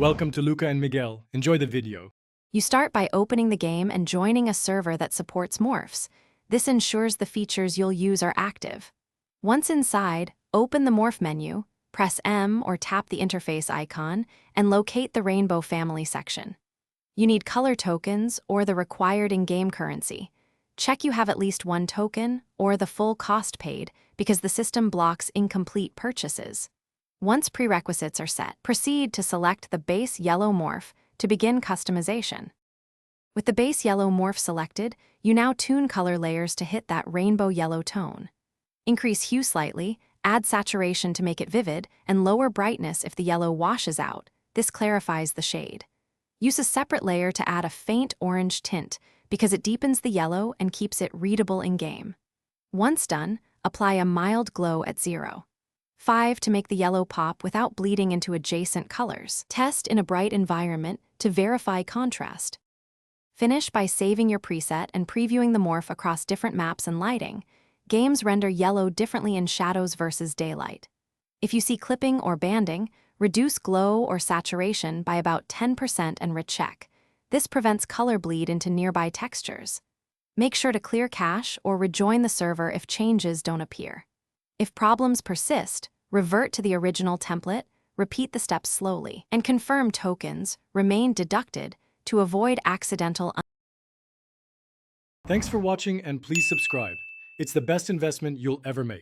Welcome to Luca and Miguel. Enjoy the video. You start by opening the game and joining a server that supports Morphs. This ensures the features you'll use are active. Once inside, open the Morph menu, press M or tap the interface icon, and locate the Rainbow Family section. You need color tokens or the required in-game currency. Check you have at least one token or the full cost paid because the system blocks incomplete purchases. Once prerequisites are set, proceed to select the base yellow morph to begin customization. With the base yellow morph selected, you now tune color layers to hit that rainbow yellow tone. Increase hue slightly, add saturation to make it vivid, and lower brightness if the yellow washes out. This clarifies the shade. Use a separate layer to add a faint orange tint because it deepens the yellow and keeps it readable in-game. Once done, apply a mild glow at 0.5 to make the yellow pop without bleeding into adjacent colors. Test in a bright environment to verify contrast. Finish by saving your preset and previewing the morph across different maps and lighting. Games render yellow differently in shadows versus daylight. If you see clipping or banding, reduce glow or saturation by about 10% and recheck. This prevents color bleed into nearby textures. Make sure to clear cache or rejoin the server if changes don't appear. If problems persist, revert to the original template, repeat the steps slowly, and confirm tokens remain deducted to avoid accidental. Thanks for watching and please subscribe. It's the best investment you'll ever make.